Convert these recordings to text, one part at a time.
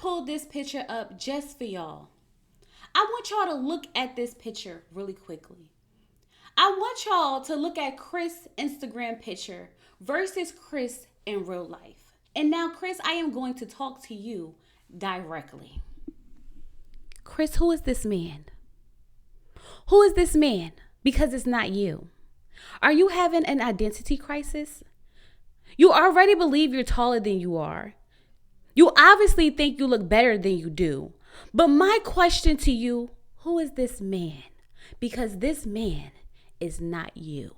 pulled this picture up just for y'all. I want y'all to look at this picture really quickly. I want y'all to look at Chris' Instagram picture versus Chris in real life. And now, Chris, I am going to talk to you directly. Chris, who is this man? Who is this man? Because it's not you. Are you having an identity crisis? You already believe you're taller than you are. You obviously think you look better than you do. But my question to you, who is this man? Because this man is not you.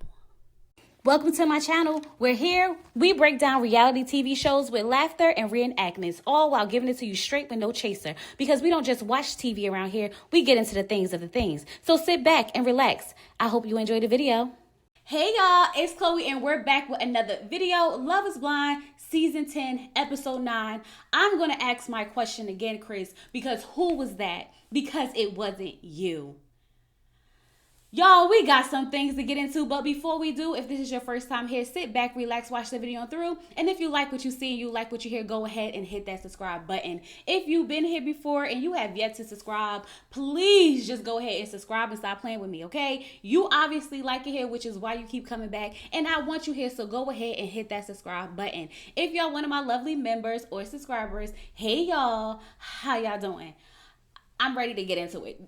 Welcome to my channel. We're here. We break down reality TV shows with laughter and reenactments, all while giving it to you straight with no chaser. Because we don't just watch TV around here, we get into the things of the things. So sit back and relax. I hope you enjoyed the video. Hey y'all, it's Chloe and we're back with another video. Love is Blind, Season 10, Episode 9. I'm going to ask my question again, Chris, because who was that? Because it wasn't you. Y'all, we got some things to get into, but before we do, if this is your first time here, sit back, relax, watch the video through, and if you like what you see and you like what you hear, go ahead and hit that subscribe button. If you've been here before and you have yet to subscribe, please just go ahead and subscribe and stop playing with me, okay? You obviously like it here, which is why you keep coming back, and I want you here, so go ahead and hit that subscribe button. If y'all one of my lovely members or subscribers, hey y'all, how y'all doing? I'm ready to get into it.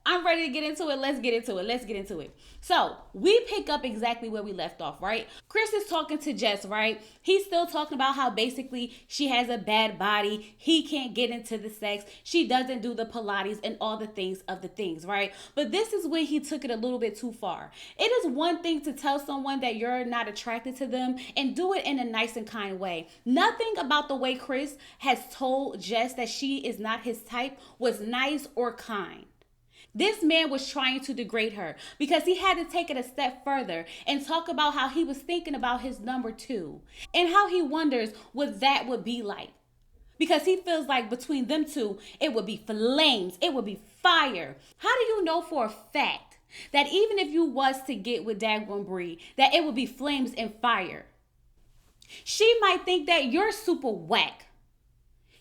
I'm ready to get into it. Let's get into it. So we pick up exactly where we left off, right? Chris is talking to Jess, right? He's still talking about how basically she has a bad body. He can't get into the sex. She doesn't do the Pilates and all the things of the things, right? But this is where he took it a little bit too far. It is one thing to tell someone that you're not attracted to them and do it in a nice and kind way. Nothing about the way Chris has told Jess that she is not his type was nice or kind. This man was trying to degrade her because he had to take it a step further and talk about how he was thinking about his number 2 and how he wonders what that would be like. Because he feels like between them two, it would be flames. It would be fire. How do you know for a fact that even if you was to get with Daggone Bree, that it would be flames and fire? She might think that you're super whack.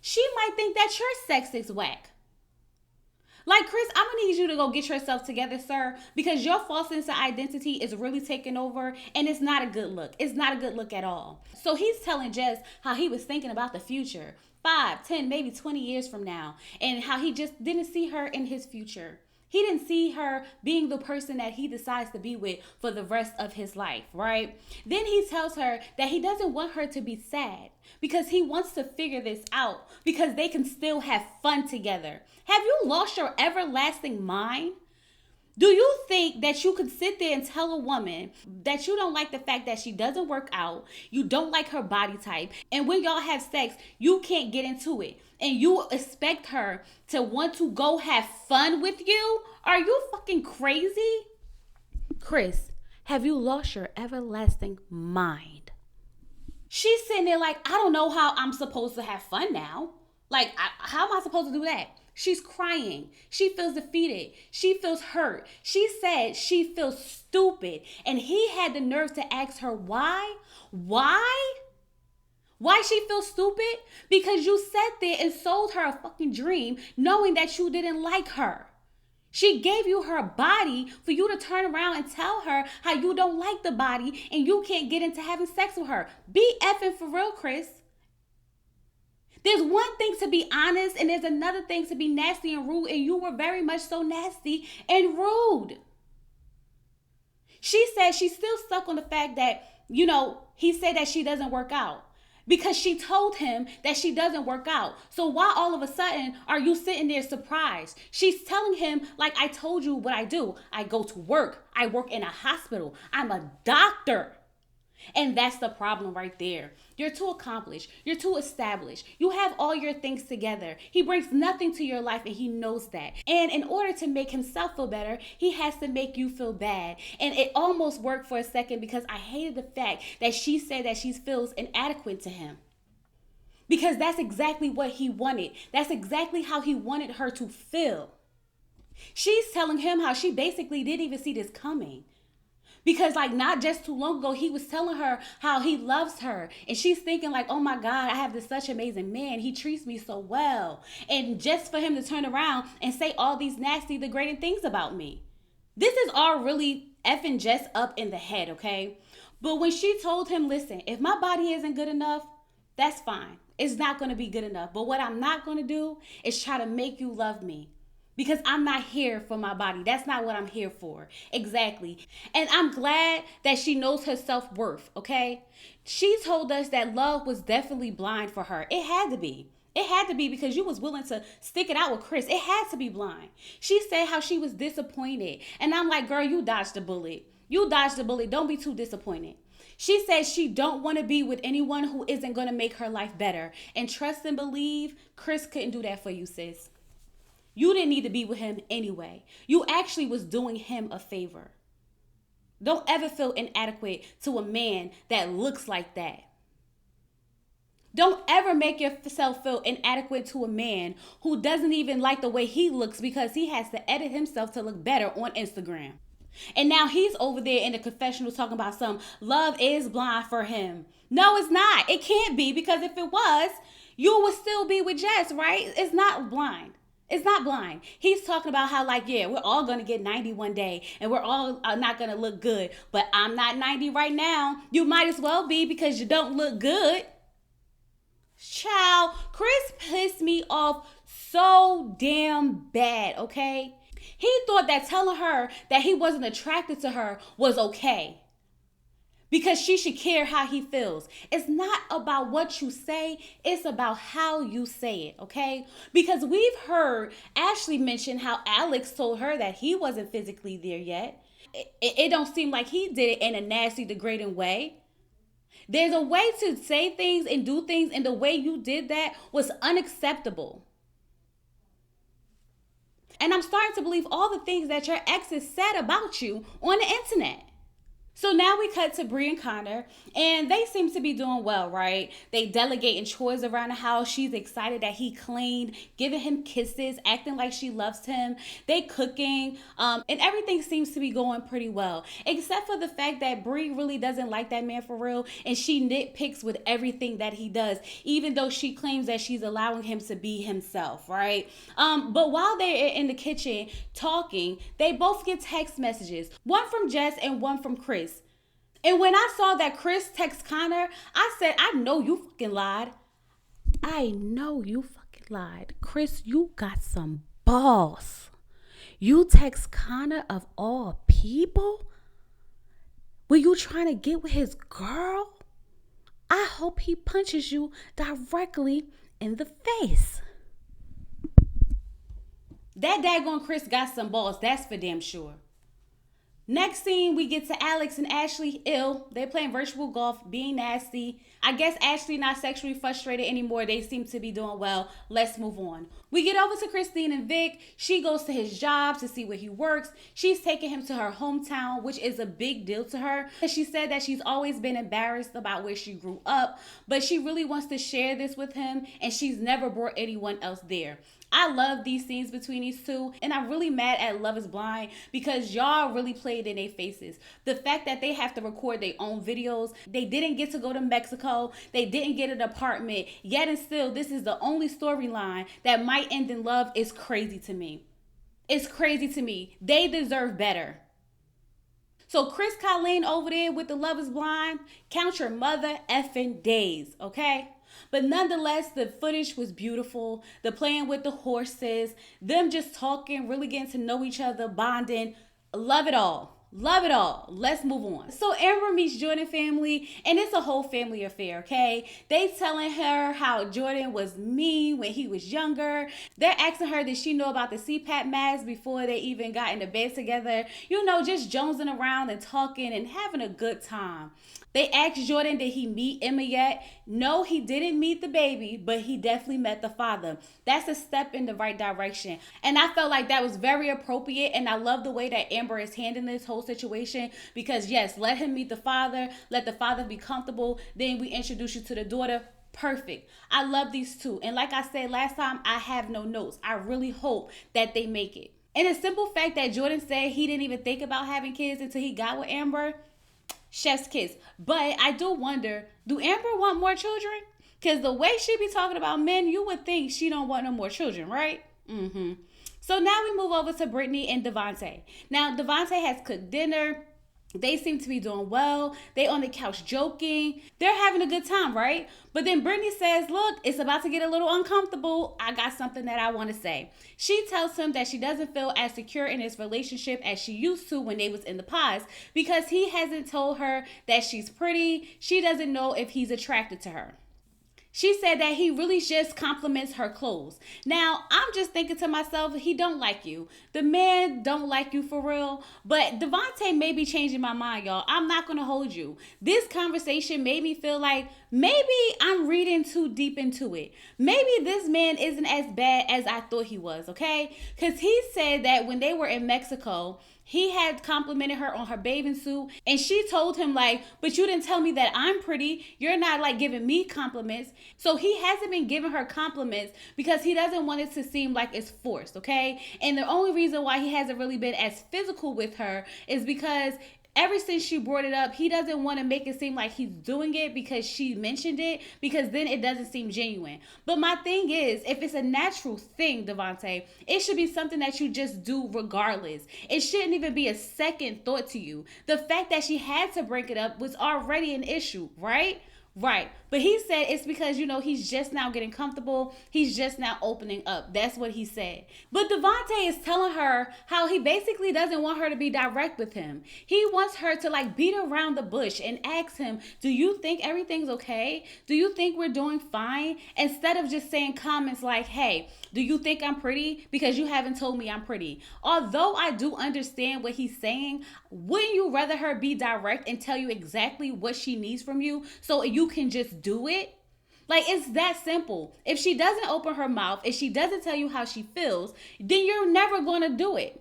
She might think that your sex is whack. Like, Chris, I'm going to need you to go get yourself together, sir, because your false sense of identity is really taking over, and it's not a good look. It's not a good look at all. So he's telling Jess how he was thinking about the future, 5, 10, maybe 20 years from now, and how he just didn't see her in his future. He didn't see her being the person that he decides to be with for the rest of his life, right? Then he tells her that he doesn't want her to be sad because he wants to figure this out because they can still have fun together. Have you lost your everlasting mind? Do you think that you could sit there and tell a woman that you don't like the fact that she doesn't work out, you don't like her body type, and when y'all have sex, you can't get into it, and you expect her to want to go have fun with you? Are you fucking crazy? Chris, have you lost your everlasting mind? She's sitting there like, I don't know how I'm supposed to have fun now. Like, how am I supposed to do that? She's crying. She feels defeated. She feels hurt. She said she feels stupid. And he had the nerve to ask her why? Why? Why she feels stupid? Because you sat there and sold her a fucking dream knowing that you didn't like her. She gave you her body for you to turn around and tell her how you don't like the body and you can't get into having sex with her. Be effing for real, Chris. There's one thing to be honest and there's another thing to be nasty and rude, and you were very much so nasty and rude. She said she's still stuck on the fact that, he said that she doesn't work out because she told him that she doesn't work out. So why all of a sudden are you sitting there surprised? She's telling him, like, I told you what I do. I go to work. I work in a hospital. I'm a doctor. And that's the problem right there. You're too accomplished. You're too established. You have all your things together. He brings nothing to your life and he knows that. And in order to make himself feel better, he has to make you feel bad. And it almost worked for a second because I hated the fact that she said that she feels inadequate to him. Because that's exactly what he wanted. That's exactly how he wanted her to feel. She's telling him how she basically didn't even see this coming. Because like not just too long ago, he was telling her how he loves her. And she's thinking like, oh my God, I have this such amazing man. He treats me so well. And just for him to turn around and say all these nasty, degrading things about me. This is all really effing Jess up in the head, okay? But when she told him, listen, if my body isn't good enough, that's fine. It's not going to be good enough. But what I'm not going to do is try to make you love me. Because I'm not here for my body. That's not what I'm here for. Exactly. And I'm glad that she knows her self-worth, okay? She told us that love was definitely blind for her. It had to be. It had to be because you was willing to stick it out with Chris. It had to be blind. She said how she was disappointed. And I'm like, girl, you dodged the bullet. You dodged the bullet. Don't be too disappointed. She said she don't want to be with anyone who isn't going to make her life better. And trust and believe, Chris couldn't do that for you, sis. You didn't need to be with him anyway. You actually was doing him a favor. Don't ever feel inadequate to a man that looks like that. Don't ever make yourself feel inadequate to a man who doesn't even like the way he looks because he has to edit himself to look better on Instagram. And now he's over there in the confessional talking about some love is blind for him. No, it's not. It can't be, because if it was, you would still be with Jess, right? It's not blind. It's not blind. He's talking about how like, yeah, we're all going to get 90 one day and we're all not going to look good. But I'm not 90 right now. You might as well be because you don't look good. Child, Chris pissed me off so damn bad, okay? He thought that telling her that he wasn't attracted to her was okay, because she should care how he feels. It's not about what you say, it's about how you say it, okay? Because we've heard Ashley mention how Alex told her that he wasn't physically there yet. It don't seem like he did it in a nasty, degrading way. There's a way to say things and do things, and the way you did that was unacceptable. And I'm starting to believe all the things that your exes said about you on the internet. So now we cut to Bree and Connor, and they seem to be doing well, right? They delegating chores around the house. She's excited that he cleaned, giving him kisses, acting like she loves him. They cooking, and everything seems to be going pretty well, except for the fact that Bree really doesn't like that man for real, and she nitpicks with everything that he does, even though she claims that she's allowing him to be himself, right? But while they're in the kitchen talking, they both get text messages, one from Jess and one from Chris. And when I saw that Chris text Connor, I said, I know you fucking lied. I know you fucking lied. Chris, you got some balls. You text Connor of all people? Were you trying to get with his girl? I hope he punches you directly in the face. That daggone Chris got some balls, that's for damn sure. Next scene, we get to Alex and Ashley ill. They're playing virtual golf, being nasty. I guess Ashley not sexually frustrated anymore. They seem to be doing well. Let's move on. We get over to Christine and Vic. She goes to his job to see where he works. She's taking him to her hometown, which is a big deal to her. She said that she's always been embarrassed about where she grew up, but she really wants to share this with him, and she's never brought anyone else there. I love these scenes between these two, and I'm really mad at Love is Blind because y'all really played in their faces. The fact that they have to record their own videos, they didn't get to go to Mexico, they didn't get an apartment, yet and still this is the only storyline that might end in love is crazy to me. It's crazy to me. They deserve better. So Chris Colleen over there with the Love is Blind, count your mother effing days, okay? But nonetheless, the footage was beautiful. The playing with the horses, them just talking, really getting to know each other, bonding. Love it all. Love it all. Let's move on. So Amber meets Jordan family, and it's a whole family affair, okay? They telling her how Jordan was mean when he was younger. They're asking her, did she know about the CPAP mask before they even got into bed together? You know, just jonesing around and talking and having a good time. They asked Jordan, did he meet Emma yet? No, he didn't meet the baby, but he definitely met the father. That's a step in the right direction. And I felt like that was very appropriate. And I love the way that Amber is handling this whole situation, because yes, let him meet the father. Let the father be comfortable. Then we introduce you to the daughter. Perfect. I love these two. And like I said last time, I have no notes. I really hope that they make it. And the simple fact that Jordan said he didn't even think about having kids until he got with Amber, chef's kiss. But I do wonder, do Amber want more children? Because the way she be talking about men, you would think she don't want no more children, right? Mm-hmm. So now we move over to Brittany and Devonte. Now, Devonte has cooked dinner. They seem to be doing well. They on the couch joking. They're having a good time, right? But then Brittany says, look, it's about to get a little uncomfortable. I got something that I want to say. She tells him that she doesn't feel as secure in his relationship as she used to when they was in the past because he hasn't told her that she's pretty. She doesn't know if he's attracted to her. She said that he really just compliments her clothes. Now, I'm just thinking to myself, he don't like you. The man don't like you for real. But Devonte may be changing my mind, y'all. I'm not going to hold you. This conversation made me feel like maybe I'm reading too deep into it. Maybe this man isn't as bad as I thought he was, okay? Because he said that when they were in Mexico, he had complimented her on her bathing suit, and she told him like, but you didn't tell me that I'm pretty. You're not like giving me compliments. So he hasn't been giving her compliments because he doesn't want it to seem like it's forced, okay? And the only reason why he hasn't really been as physical with her is because ever since she brought it up, he doesn't want to make it seem like he's doing it because she mentioned it, because then it doesn't seem genuine. But my thing is, if it's a natural thing, Devonte, it should be something that you just do regardless. It shouldn't even be a second thought to you. The fact that she had to break it up was already an issue, right? Right. But he said it's because, he's just now getting comfortable. He's just now opening up. That's what he said. But Devonte is telling her how he basically doesn't want her to be direct with him. He wants her to like beat around the bush and ask him, do you think everything's okay? Do you think we're doing fine? Instead of just saying comments like, hey, do you think I'm pretty? Because you haven't told me I'm pretty. Although I do understand what he's saying, wouldn't you rather her be direct and tell you exactly what she needs from you so you can just do it? Like, it's that simple. If she doesn't open her mouth, if she doesn't tell you how she feels, then you're never going to do it.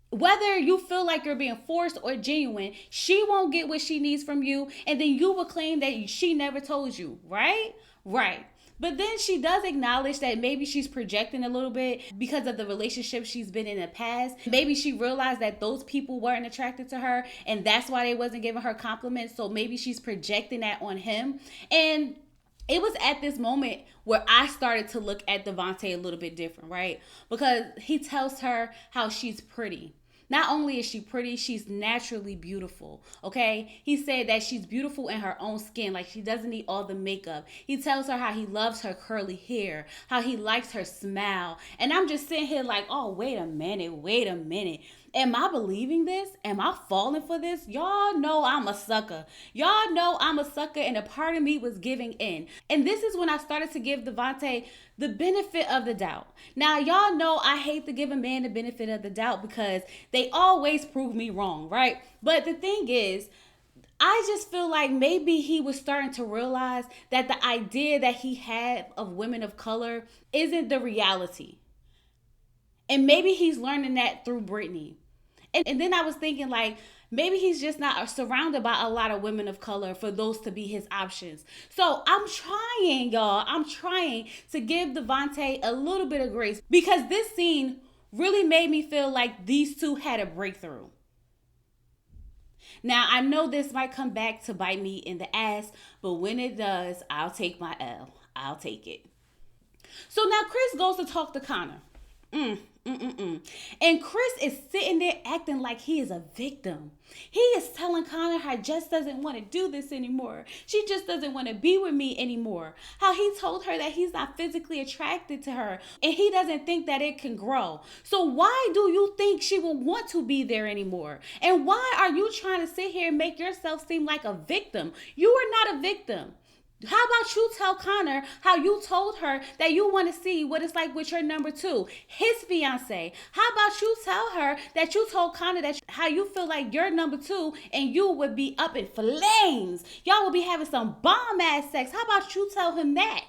Whether you feel like you're being forced or genuine, she won't get what she needs from you, and then you will claim that she never told you, right? Right. But then she does acknowledge that maybe she's projecting a little bit because of the relationship she's been in the past. Maybe she realized that those people weren't attracted to her and that's why they wasn't giving her compliments. So maybe she's projecting that on him. And it was at this moment where I started to look at Devonte a little bit different, right? Because he tells her how she's pretty. Not only is she pretty, she's naturally beautiful, okay? He said that she's beautiful in her own skin, like she doesn't need all the makeup. He tells her how he loves her curly hair, how he likes her smile. And I'm just sitting here like, oh, wait a minute. Am I believing this? Am I falling for this? Y'all know I'm a sucker. Y'all know I'm a sucker, and a part of me was giving in. And this is when I started to give Devonte the benefit of the doubt. Now, y'all know I hate to give a man the benefit of the doubt because they always prove me wrong, right? But the thing is, I just feel like maybe he was starting to realize that the idea that he had of women of color isn't the reality. And maybe he's learning that through Brittany. And then I was thinking like, maybe he's just not surrounded by a lot of women of color for those to be his options. So I'm trying, y'all. I'm trying to give Devonte a little bit of grace because this scene really made me feel like these two had a breakthrough. Now, I know this might come back to bite me in the ass, but when it does, I'll take my L. I'll take it. So now Chris goes to talk to Connor. And Chris is sitting there acting like he is a victim. He is telling Connor how Jess doesn't want to do this anymore. She just doesn't want to be with me anymore. How he told her that he's not physically attracted to her and he doesn't think that it can grow. So why do you think she will want to be there anymore? And why are you trying to sit here and make yourself seem like a victim? You are not a victim. How about you tell Connor how you told her that you want to see what it's like with your number two, his fiance? How about you tell her that you told Connor that how you feel like you're number two and you would be up in flames? Y'all would be having some bomb ass sex. How about you tell him that?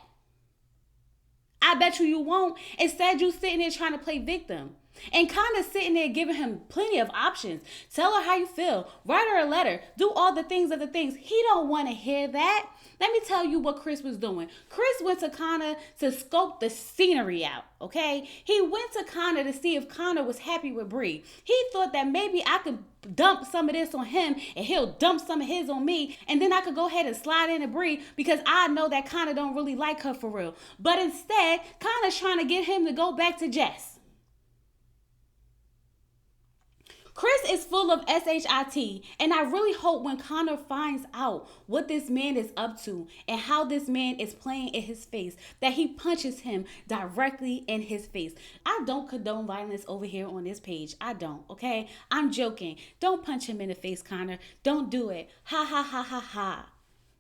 I bet you won't. Instead, you sitting there trying to play victim. And kind of sitting there giving him plenty of options. Tell her how you feel. Write her a letter. Do all the things of the things. He don't want to hear that. Let me tell you what Chris was doing. Chris went to Connor to scope the scenery out, okay? He went to Connor to see if Connor was happy with Bree. He thought that maybe I could dump some of this on him and he'll dump some of his on me, and then I could go ahead and slide into Bree because I know that Connor don't really like her for real. But instead, Connor's trying to get him to go back to Jess. Chris is full of SHIT, and I really hope when Connor finds out what this man is up to and how this man is playing in his face, that he punches him directly in his face. I don't condone violence over here on this page. I don't, okay? I'm joking. Don't punch him in the face, Connor. Don't do it. Ha ha ha ha ha.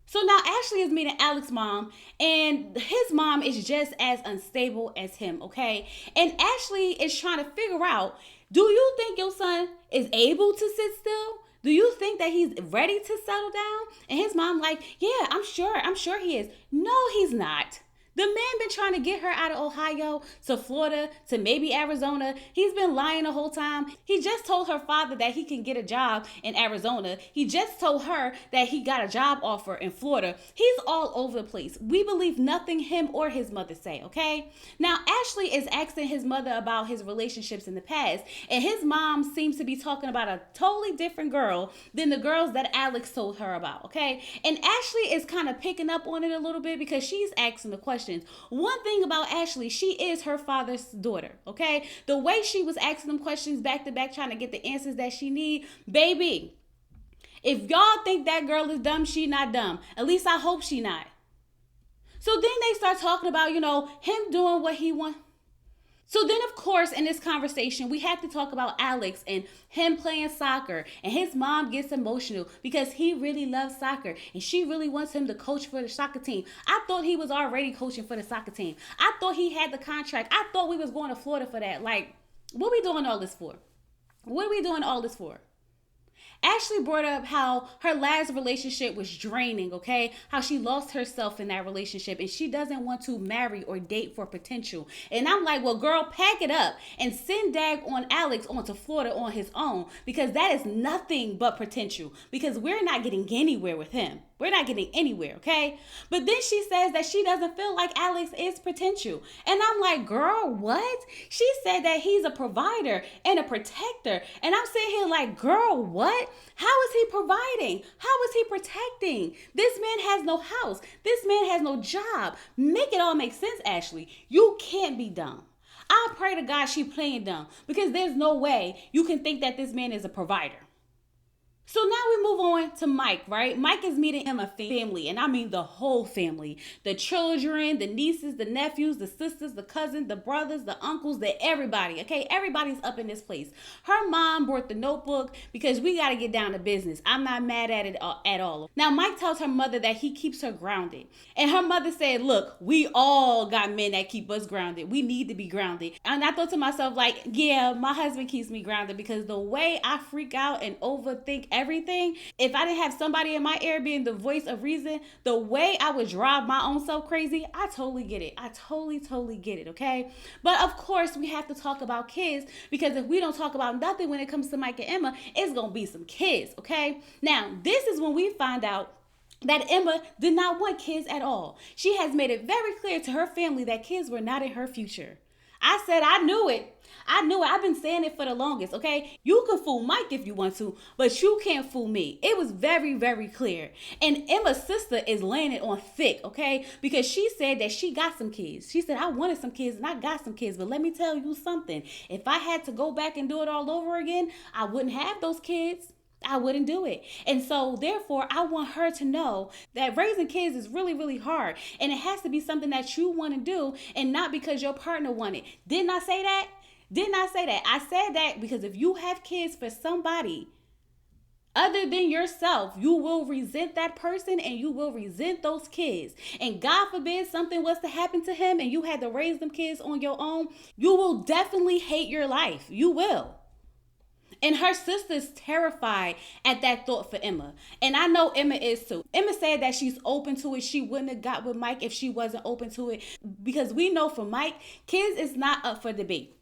So now Ashley is meeting Alex's mom, and his mom is just as unstable as him, okay? And Ashley is trying to figure out, do you think your son is able to sit still? Do you think that he's ready to settle down? And his mom like, yeah, I'm sure he is. No, he's not. The man been trying to get her out of Ohio to Florida to maybe Arizona. He's been lying the whole time. He just told her father that he can get a job in Arizona. He just told her that he got a job offer in Florida. He's all over the place. We believe nothing him or his mother say, okay? Now, Ashley is asking his mother about his relationships in the past, and his mom seems to be talking about a totally different girl than the girls that Alex told her about, okay? And Ashley is kind of picking up on it a little bit because she's asking the question. One thing about Ashley, she is her father's daughter, okay? The way she was asking them questions back to back, trying to get the answers that she need, baby, if y'all think that girl is dumb, she not dumb. At least I hope she not. So then they start talking about, him doing what he wants. So then, of course, in this conversation, we have to talk about Alex and him playing soccer. And his mom gets emotional because he really loves soccer. And she really wants him to coach for the soccer team. I thought he was already coaching for the soccer team. I thought he had the contract. I thought we was going to Florida for that. Like, what are we doing all this for? What are we doing all this for? Ashley brought up how her last relationship was draining, okay? How she lost herself in that relationship and she doesn't want to marry or date for potential. And I'm like, well, girl, pack it up and send Dag on Alex onto Florida on his own, because that is nothing but potential, because we're not getting anywhere with him. We're not getting anywhere, okay? But then she says that she doesn't feel like Alex is potential. And I'm like, girl, what? She said that he's a provider and a protector. And I'm sitting here like, girl, what? How is he providing? How is he protecting? This man has no house. This man has no job. Make it all make sense, Ashley. You can't be dumb. I pray to God she playing dumb, because there's no way you can think that this man is a provider. So now we move on to Mike, right? Mike is meeting him a family, and I mean the whole family. The children, the nieces, the nephews, the sisters, the cousins, the brothers, the uncles, everybody, okay? Everybody's up in this place. Her mom brought the notebook because we got to get down to business. I'm not mad at it at all. Now, Mike tells her mother that he keeps her grounded. And her mother said, look, we all got men that keep us grounded. We need to be grounded. And I thought to myself, like, yeah, my husband keeps me grounded, because the way I freak out and overthink everything, if I didn't have somebody in my ear being the voice of reason, the way I would drive my own self crazy, I totally get it. I totally get it, okay? But of course, we have to talk about kids, because if we don't talk about nothing when it comes to Mike and Emma, it's gonna be some kids, okay? Now, this is when we find out that Emma did not want kids at all. She has made it very clear to her family that kids were not in her future. I said I knew it. I've been saying it for the longest, okay? You can fool Mike if you want to, but you can't fool me. It was very, very clear. And Emma's sister is laying it on thick, okay? Because she said that she got some kids. She said, I wanted some kids and I got some kids. But let me tell you something. If I had to go back and do it all over again, I wouldn't have those kids. I wouldn't do it. And so therefore, I want her to know that raising kids is really, really hard. And it has to be something that you want to do, and not because your partner wanted. Didn't I say that? Didn't I say that? I said that because if you have kids for somebody other than yourself, you will resent that person and you will resent those kids. And God forbid something was to happen to him and you had to raise them kids on your own, you will definitely hate your life. You will. And her sister's terrified at that thought for Emma. And I know Emma is too. Emma said that she's open to it. She wouldn't have got with Mike if she wasn't open to it. Because we know for Mike, kids is not up for debate.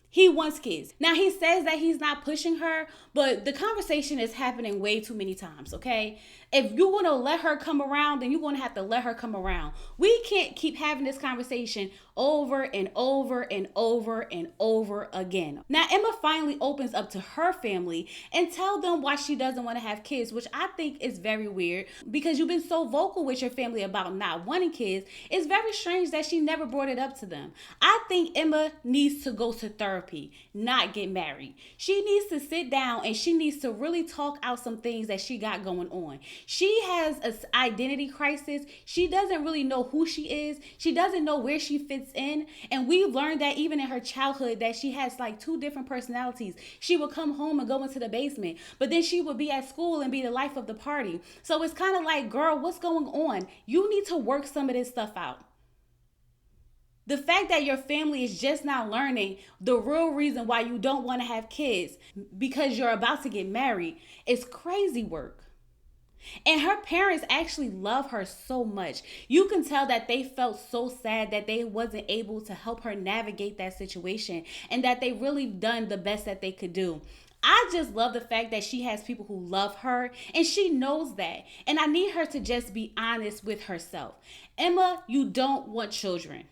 He wants kids. Now, he says that he's not pushing her, but the conversation is happening way too many times, okay? If you want to let her come around, then you're going to have to let her come around. We can't keep having this conversation over and over and over and over again. Now, Emma finally opens up to her family and tell them why she doesn't want to have kids, which I think is very weird because you've been so vocal with your family about not wanting kids. It's very strange that she never brought it up to them. I think Emma needs to go to therapy, not get married. She needs to sit down and she needs to really talk out some things that she got going on. She has an identity crisis. She doesn't really know who she is. She doesn't know where she fits in. And we've learned that even in her childhood that she has like two different personalities. She would come home and go into the basement, but then she would be at school and be the life of the party. So it's kind of like, girl, what's going on? You need to work some of this stuff out. The fact that your family is just now learning the real reason why you don't want to have kids because you're about to get married is crazy work. And her parents actually love her so much. You can tell that they felt so sad that they wasn't able to help her navigate that situation and that they really done the best that they could do. I just love the fact that she has people who love her and she knows that. And I need her to just be honest with herself. Emma, you don't want children.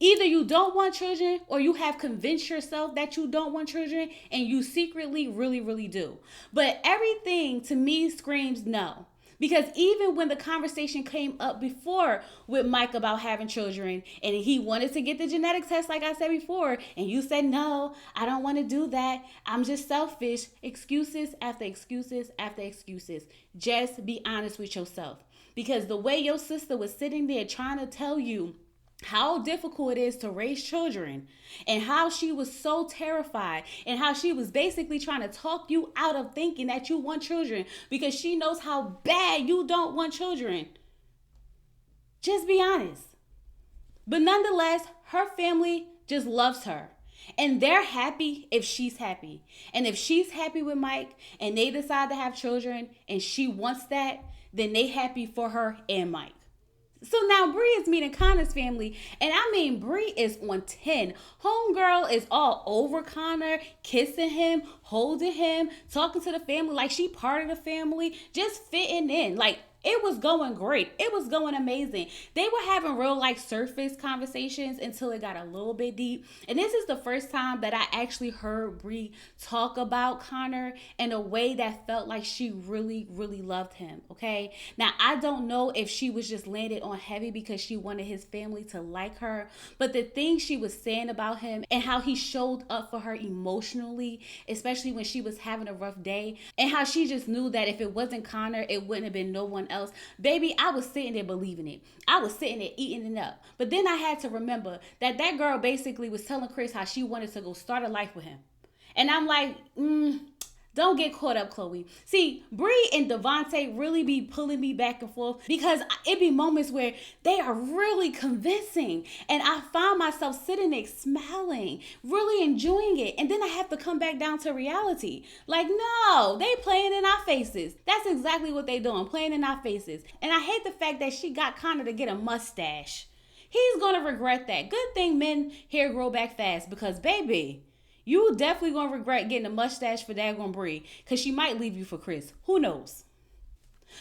Either you don't want children or you have convinced yourself that you don't want children and you secretly really, really do. But everything to me screams no. Because even when the conversation came up before with Mike about having children and he wanted to get the genetic test like I said before and you said, no, I don't want to do that. I'm just selfish. Excuses after excuses after excuses. Just be honest with yourself. Because the way your sister was sitting there trying to tell you how difficult it is to raise children and how she was so terrified and how she was basically trying to talk you out of thinking that you want children because she knows how bad you don't want children. Just be honest. But nonetheless, her family just loves her. And they're happy if she's happy. And if she's happy with Mike and they decide to have children and she wants that, then they happy for her and Mike. So now Bree is meeting Connor's family, and I mean Bree is on 10. Homegirl is all over Connor, kissing him, holding him, talking to the family like she part of the family, just fitting in. Like, it was going great. It was going amazing. They were having real like surface conversations until it got a little bit deep. And this is the first time that I actually heard Bree talk about Connor in a way that felt like she really, really loved him. Okay. Now, I don't know if she was just landed on heavy because she wanted his family to like her. But the things she was saying about him and how he showed up for her emotionally, especially when she was having a rough day, and how she just knew that if it wasn't Connor, it wouldn't have been no one else. Baby, I was sitting there believing it. I was sitting there eating it up. But then I had to remember that that girl basically was telling Chris how she wanted to go start a life with him. And I'm like, don't get caught up, Chloe. See, Bree and Devonte really be pulling me back and forth because it be moments where they are really convincing. And I found myself sitting there smiling, really enjoying it. And then I have to come back down to reality. Like, no, they playing in our faces. That's exactly what they doing, playing in our faces. And I hate the fact that she got Connor to get a mustache. He's going to regret that. Good thing men hair grow back fast because, baby, you definitely gonna regret getting a mustache for daggone Bree because she might leave you for Chris. Who knows?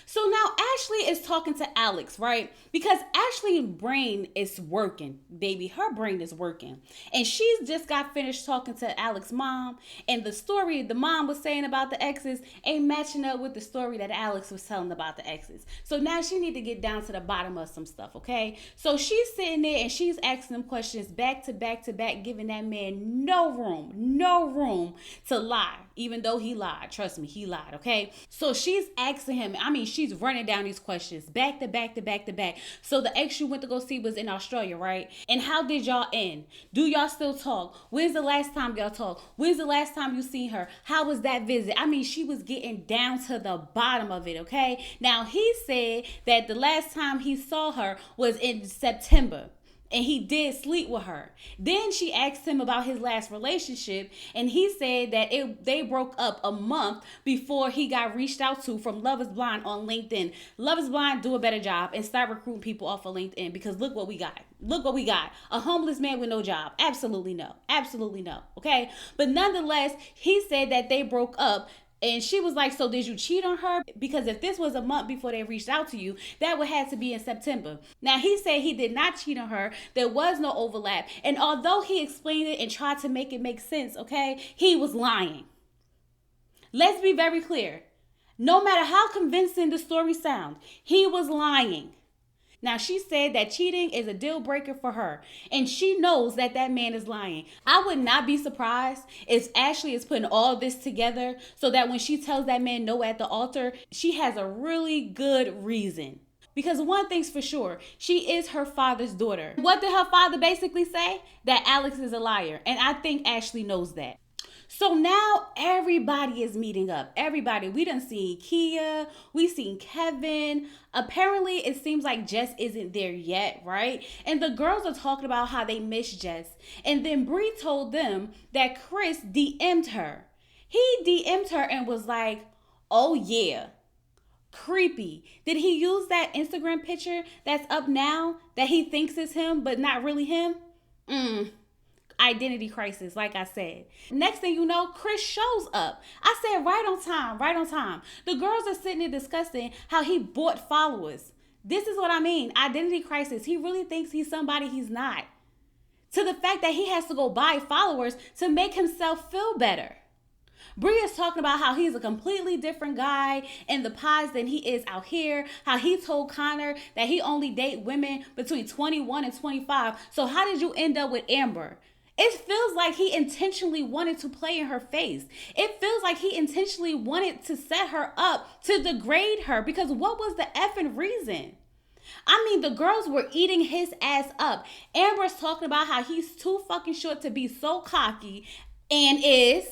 So now Ashley is talking to Alex, right? Because Ashley's brain is working, baby. Her brain is working. And she's just got finished talking to Alex's mom. And the story the mom was saying about the exes ain't matching up with the story that Alex was telling about the exes. So now she need to get down to the bottom of some stuff, okay? So she's sitting there and she's asking them questions back to back to back, giving that man no room to lie. Even though he lied. Trust me, he lied, okay? So she's asking him, she's running down these questions back to back to back to back. So the ex you went to go see was in Australia, right? And how did y'all end? Do y'all still talk? When's the last time y'all talked? When's the last time you seen her? How was that visit? She was getting down to the bottom of it, okay? Now, he said that the last time he saw her was in September. and he did sleep with her. Then she asked him about his last relationship, and he said that they broke up a month before he got reached out to from Love is Blind on LinkedIn. Love is Blind, do a better job and start recruiting people off of LinkedIn, because look what we got. Look what we got. A homeless man with no job. Absolutely no. Absolutely no. Okay? But nonetheless, he said that they broke up. And she was like, so did you cheat on her? Because if this was a month before they reached out to you, that would have to be in September. Now, he said he did not cheat on her. There was no overlap. And although he explained it and tried to make it make sense, okay, he was lying. Let's be very clear. No matter how convincing the story sounds, he was lying. Now, she said that cheating is a deal breaker for her, and she knows that that man is lying. I would not be surprised if Ashley is putting all this together so that when she tells that man no at the altar, she has a really good reason. Because one thing's for sure, she is her father's daughter. What did her father basically say? That Alex is a liar, and I think Ashley knows that. So now everybody is meeting up. Everybody. We done seen Kia. We seen Kevin. Apparently, it seems like Jess isn't there yet, right? And the girls are talking about how they miss Jess. And then Bree told them that Chris DM'd her. He DM'd her and was like, oh yeah, creepy. Did he use that Instagram picture that's up now that he thinks is him, but not really him? Identity crisis, like I said. Next thing you know, Chris shows up. I said right on time, right on time. The girls are sitting there discussing how he bought followers. This is what I mean, identity crisis. He really thinks he's somebody he's not. To the fact that he has to go buy followers to make himself feel better. Bree is talking about how he's a completely different guy in the pods than he is out here. How he told Connor that he only date women between 21 and 25. So how did you end up with Amber? It feels like he intentionally wanted to play in her face. It feels like he intentionally wanted to set her up to degrade her, because what was the effing reason? I mean, the girls were eating his ass up. Amber's talking about how he's too fucking short to be so cocky, and is.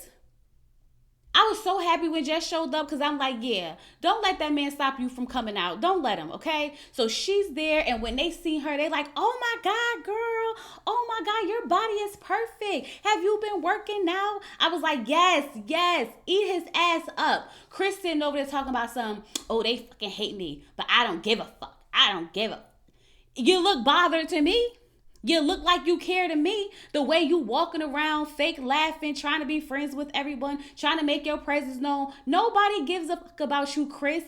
I was so happy when Jess showed up, because I'm like, yeah, don't let that man stop you from coming out. Don't let him, okay? So she's there, and when they see her, they like, oh my God, girl. Oh my God, your body is perfect. Have you been working out? I was like, yes, eat his ass up. Chris sitting over there talking about some, oh, they fucking hate me, but I don't give a fuck. I don't give a. You look bothered to me. You look like you care to me. The way you walking around, fake laughing, trying to be friends with everyone, trying to make your presence known. Nobody gives a fuck about you, Chris.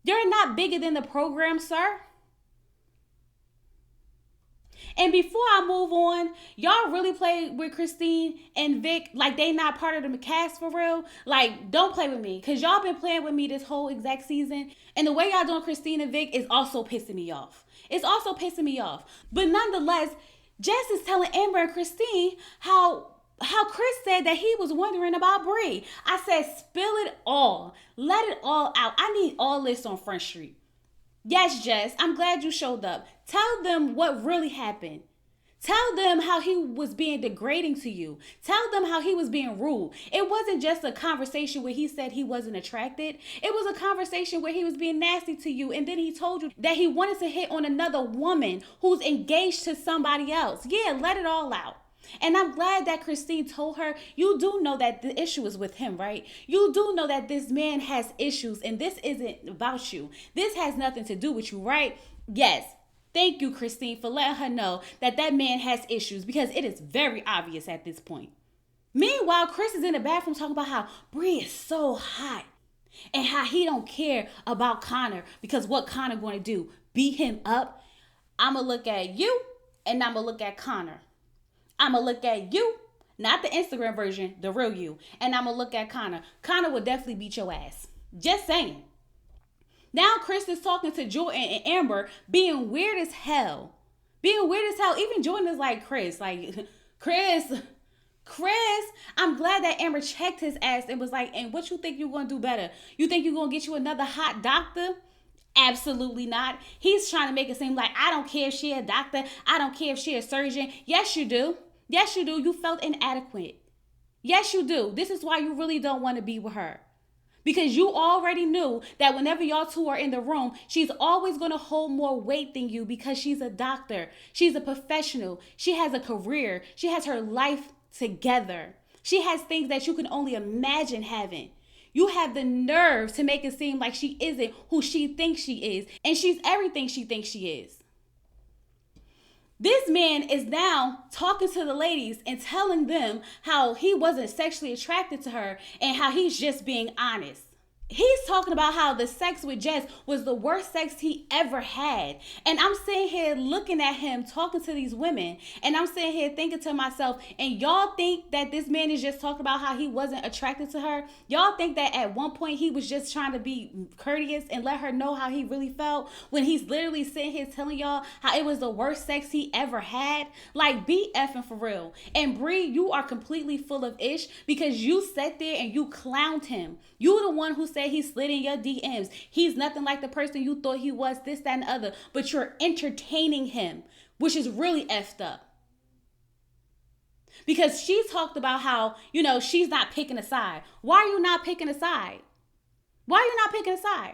You're not bigger than the program, sir. And before I move on, y'all really play with Christine and Vic like they not part of the cast for real. Like, don't play with me, because y'all been playing with me this whole exact season. And the way y'all doing Christine and Vic is also pissing me off. It's also pissing me off. But nonetheless, Jess is telling Amber and Christine how Chris said that he was wondering about Bree. I said, spill it all. Let it all out. I need all this on Front Street. Yes, Jess, I'm glad you showed up. Tell them what really happened. Tell them how he was being degrading to you. Tell them how he was being rude. It wasn't just a conversation where he said he wasn't attracted. It was a conversation where he was being nasty to you. And then he told you that he wanted to hit on another woman who's engaged to somebody else. Yeah, let it all out. And I'm glad that Christine told her, you do know that the issue is with him, right? You do know that this man has issues, and this isn't about you. This has nothing to do with you, right? Yes. Thank you, Christine, for letting her know that that man has issues, because it is very obvious at this point. Meanwhile, Chris is in the bathroom talking about how Bree is so hot and how he don't care about Connor, because what Connor going to do? Beat him up? I'm going to look at you, and I'm going to look at Connor. I'm going to look at you, not the Instagram version, the real you. And I'm going to look at Connor. Connor will definitely beat your ass. Just saying. Now Chris is talking to Jordan and Amber, being weird as hell. Being weird as hell. Even Jordan is like, Chris, Chris, I'm glad that Amber checked his ass and was like, and what you think you're going to do better? You think you're going to get you another hot doctor? Absolutely not. He's trying to make it seem like, I don't care if she a doctor. I don't care if she a surgeon. Yes, you do. Yes, you do. You felt inadequate. Yes, you do. This is why you really don't want to be with her. Because you already knew that whenever y'all two are in the room, she's always going to hold more weight than you because she's a doctor. She's a professional. She has a career. She has her life together. She has things that you can only imagine having. You have the nerve to make it seem like she isn't who she thinks she is. And she's everything she thinks she is. This man is now talking to the ladies and telling them how he wasn't sexually attracted to her and how he's just being honest. He's talking about how the sex with Jess was the worst sex he ever had. And I'm sitting here looking at him talking to these women. And I'm sitting here thinking to myself, and y'all think that this man is just talking about how he wasn't attracted to her? Y'all think that at one point he was just trying to be courteous and let her know how he really felt when he's literally sitting here telling y'all how it was the worst sex he ever had? Like, be effing for real. And Bree, you are completely full of ish because you sat there and you clowned him. You the one who said he slid in your DMs. He's nothing like the person you thought he was, this, that, and the other. But you're entertaining him, which is really effed up. Because she talked about how, she's not picking a side. Why are you not picking a side? Why are you not picking a side?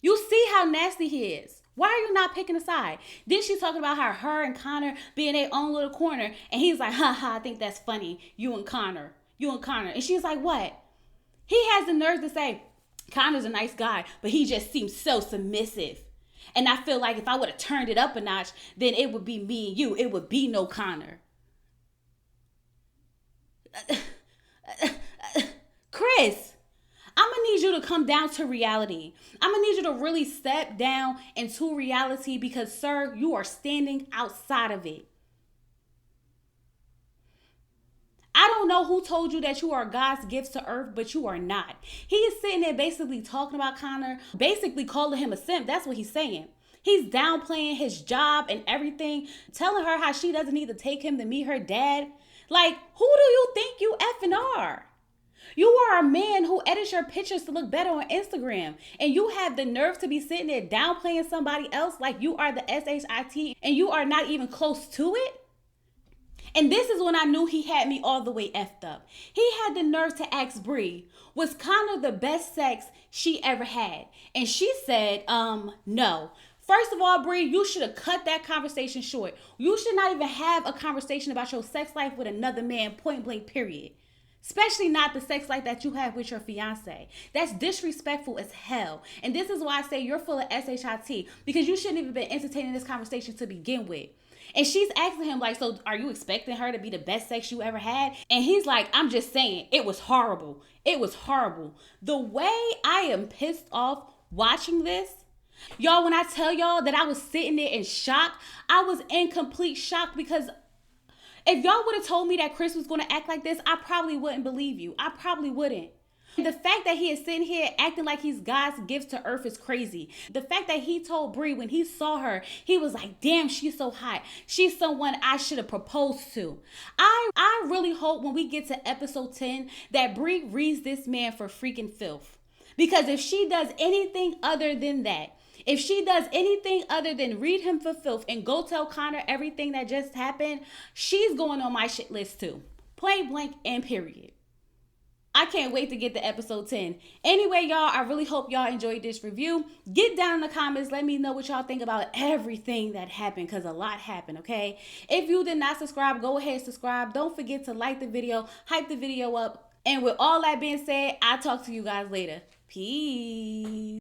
You see how nasty he is. Why are you not picking a side? Then she's talking about how her and Connor be in their own little corner. And he's like, I think that's funny. You and Connor. And she's like, what? He has the nerve to say, Connor's a nice guy, but he just seems so submissive. And I feel like if I would have turned it up a notch, then it would be me and you. It would be no Connor. Chris, I'm going to need you to come down to reality. I'm going to need you to really step down into reality because, sir, you are standing outside of it. I don't know who told you that you are God's gifts to earth, but you are not. He is sitting there basically talking about Connor, basically calling him a simp. That's what he's saying. He's downplaying his job and everything, telling her how she doesn't need to take him to meet her dad. Like, who do you think you effing are? You are a man who edits your pictures to look better on Instagram. And you have the nerve to be sitting there downplaying somebody else like you are the SHIT and you are not even close to it? And this is when I knew he had me all the way effed up. He had the nerve to ask Bree, was Connor the best sex she ever had? And she said, no. First of all, Bree, you should have cut that conversation short. You should not even have a conversation about your sex life with another man, point blank, period. Especially not the sex life that you have with your fiance. That's disrespectful as hell. And this is why I say you're full of SHIT, because you shouldn't even been entertaining this conversation to begin with. And she's asking him, like, so are you expecting her to be the best sex you ever had? And he's like, I'm just saying, it was horrible. It was horrible. The way I am pissed off watching this, y'all, when I tell y'all that I was sitting there in shock, I was in complete shock because if y'all would have told me that Chris was going to act like this, I probably wouldn't believe you. I probably wouldn't. The fact that he is sitting here acting like he's God's gifts to earth is crazy. The fact that he told Bree when he saw her, he was like, damn, she's so hot. She's someone I should have proposed to. I really hope when we get to episode 10 that Bree reads this man for freaking filth. Because if she does anything other than that, if she does anything other than read him for filth and go tell Connor everything that just happened, she's going on my shit list too. Point blank and period. I can't wait to get to episode 10. Anyway, y'all, I really hope y'all enjoyed this review. Get down in the comments. Let me know what y'all think about everything that happened, because a lot happened, okay? If you did not subscribe, go ahead and subscribe. Don't forget to like the video, hype the video up. And with all that being said, I'll talk to you guys later. Peace.